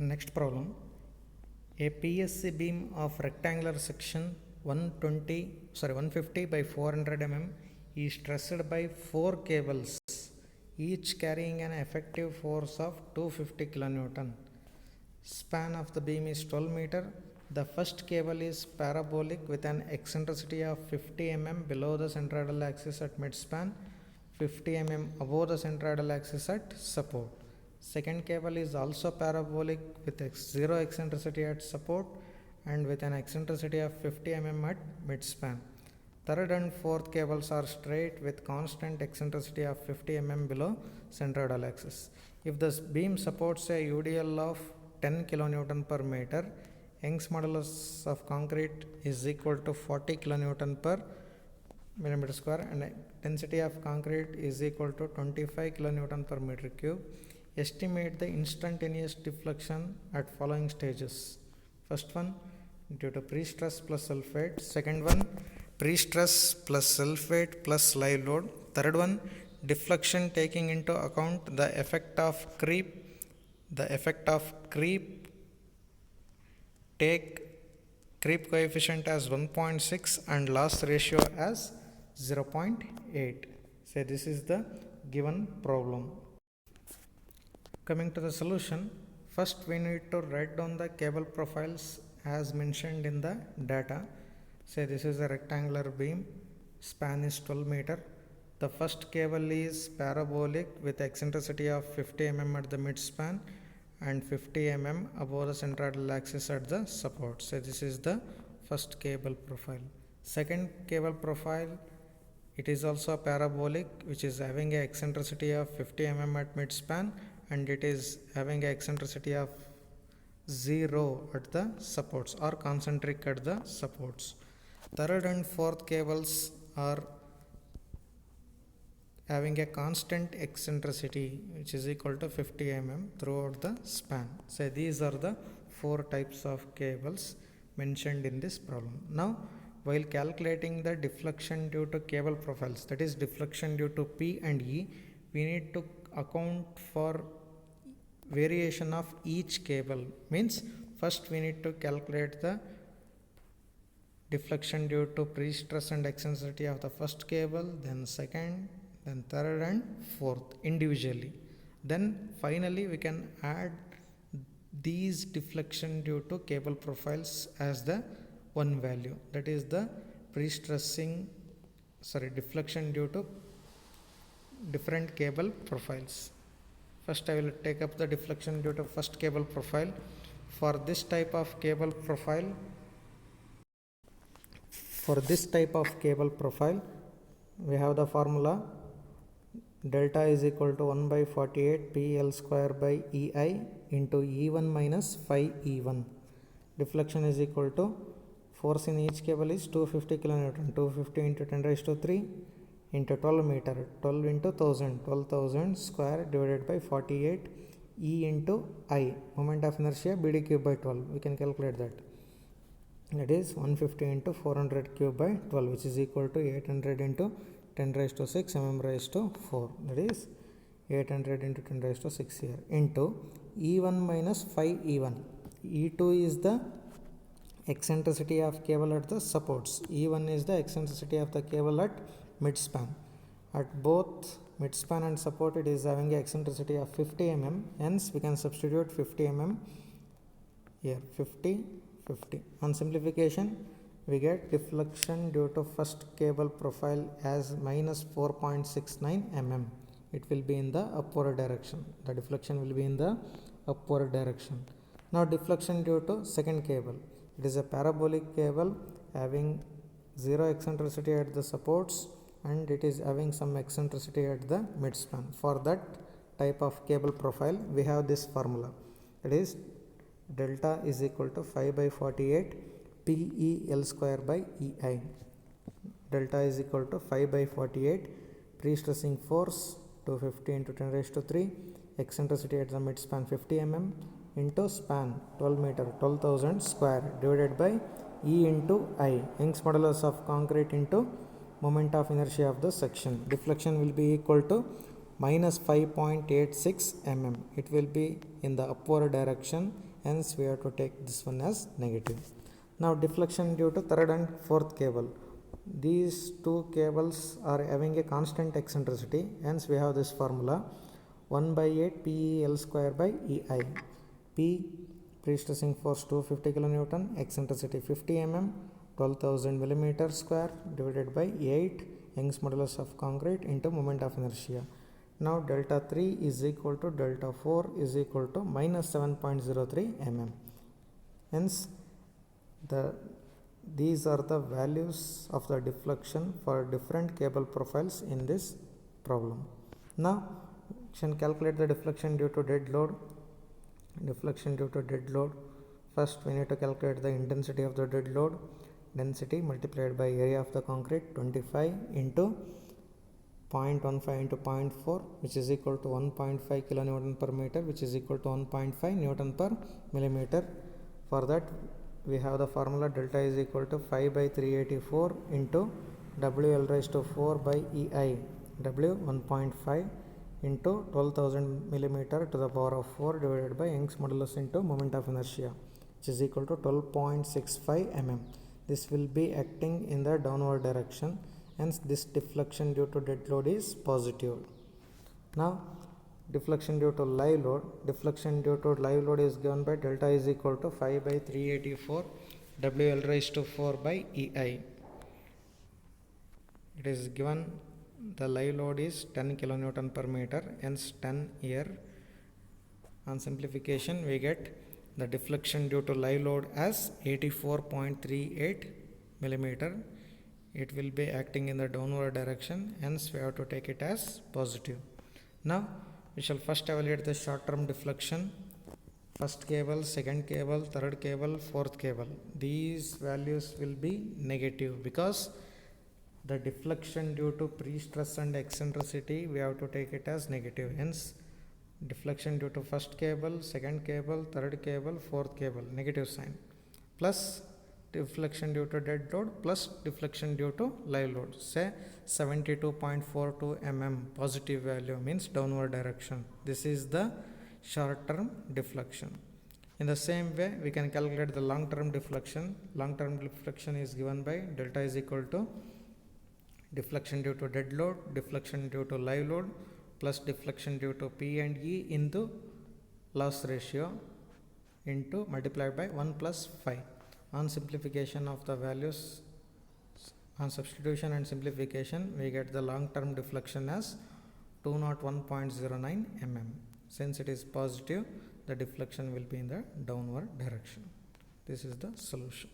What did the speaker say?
Next problem. A PSC beam of rectangular section 150 by 400 mm is stressed by 4 cables, each carrying an effective force of 250 kN. Span of the beam is 12 meter. The first cable is parabolic with an eccentricity of 50 mm below the centroidal axis at midspan, 50 mm above the centroidal axis at support. Second cable is also parabolic with zero eccentricity at support and with an eccentricity of 50 mm at midspan. Third and fourth cables are straight with constant eccentricity of 50 mm below centroidal axis. If the beam supports a UDL of 10 kN per meter, Young's modulus of concrete is equal to 40 kN per millimeter square and density of concrete is equal to 25 kN per meter cube. Estimate the instantaneous deflection at following stages. First one, due to pre-stress plus sulfate. Second one, pre-stress plus sulfate plus live load. Third one, deflection taking into account the effect of creep. Take creep coefficient as 1.6 and loss ratio as 0.8. Say this is the given problem. Coming to the solution, first we need to write down the cable profiles as mentioned in the data. Say this is a rectangular beam, span is 12 meter. The first cable is parabolic with eccentricity of 50 mm at the midspan and 50 mm above the centroidal axis at the support. So this is the first cable profile. Second cable profile, it is also parabolic, which is having a eccentricity of 50 mm at midspan and it is having a eccentricity of 0 at the supports or concentric at the supports. Third and fourth cables are having a constant eccentricity which is equal to 50 mm throughout the span. So these are the 4 types of cables mentioned in this problem. Now while calculating the deflection due to cable profiles, that is deflection due to P and E, we need to account for variation of each cable. Means first we need to calculate the deflection due to pre-stress and eccentricity of the first cable, then second, then third and fourth individually. Then finally we can add these deflection due to cable profiles as the one value, that is the deflection due to different cable profiles. First I will take up the deflection due to first cable profile. For this type of cable profile, we have the formula delta is equal to 1 by 48 PL square by EI into E1 minus phi E1. Deflection is equal to force in each cable is 250 kN, 250 into 10 raised to 3 into 12 meter, 12 into 1000, 12,000 square divided by 48 E into I, moment of inertia BD cube by 12. We can calculate that. That is 150 into 400 cube by 12, which is equal to 800 into 10 raised to 6 mm raised to 4. That is 800 into 10 raised to 6 here into E1 minus phi E1. E2 is the eccentricity of cable at the supports. E1 is the eccentricity of the cable at midspan. At both midspan and support, it is having a eccentricity of 50 mm. Hence, we can substitute 50 mm here. 50. On simplification, we get deflection due to first cable profile as minus 4.69 mm. It will be in the upward direction. The deflection will be in the upward direction. Now deflection due to second cable. It is a parabolic cable having zero eccentricity at the supports and it is having some eccentricity at the midspan. For that type of cable profile, we have this formula. It is delta is equal to 5 by 48 PEL square by EI. Delta is equal to 5 by 48 pre-stressing force 250 into 10 raised to 3, eccentricity at the midspan 50 mm into span 12 meter, 12,000 square divided by E into I, Young's modulus of concrete into moment of inertia of the section. Deflection will be equal to minus 5.86 mm. It will be in the upward direction hence we have to take this one as negative. Now deflection due to third and fourth cable. These two cables are having a constant eccentricity, hence we have this formula 1 by 8 PEL square by EI. P, pre-stressing force 250 kN, eccentricity 50 mm, 12,000 millimeter square divided by 8 Young's modulus of concrete into moment of inertia. Now delta 3 is equal to delta 4 is equal to minus 7.03 mm. Hence these are the values of the deflection for different cable profiles in this problem. Now we can calculate the deflection due to dead load. Deflection due to dead load. First we need to calculate the intensity of the dead load. Density multiplied by area of the concrete 25 into 0.15 into 0.4, which is equal to 1.5 kilonewton per meter, which is equal to 1.5 Newton per millimeter. For that we have the formula delta is equal to 5 by 384 into WL raised to 4 by EI. W 1.5 into 12,000 millimeter to the power of 4 divided by Young's modulus into moment of inertia, which is equal to 12.65 mm. This will be acting in the downward direction, hence this deflection due to dead load is positive. Now deflection due to live load. Deflection due to live load is given by delta is equal to 5 by 384 WL raised to 4 by EI. It is given the live load is 10 kilonewton per meter, hence 10 here. On simplification we get the deflection due to live load as 84.38 millimeter. It will be acting in the downward direction, hence we have to take it as positive. Now we shall first evaluate the short term deflection. First cable, second cable, third cable, fourth cable. These values will be negative because the deflection due to pre-stress and eccentricity we have to take it as negative. Hence deflection due to first cable, second cable, third cable, fourth cable, negative sign, plus deflection due to dead load plus deflection due to live load. Say 72.42 mm positive value means downward direction. This is the short term deflection. In the same way we can calculate the long term deflection. Long term deflection is given by delta is equal to deflection due to dead load, deflection due to live load plus deflection due to P and E into loss ratio into multiplied by 1 plus 5. On simplification of the values, on substitution and simplification, we get the long term deflection as 201.09 mm. Since it is positive, the deflection will be in the downward direction. This is the solution.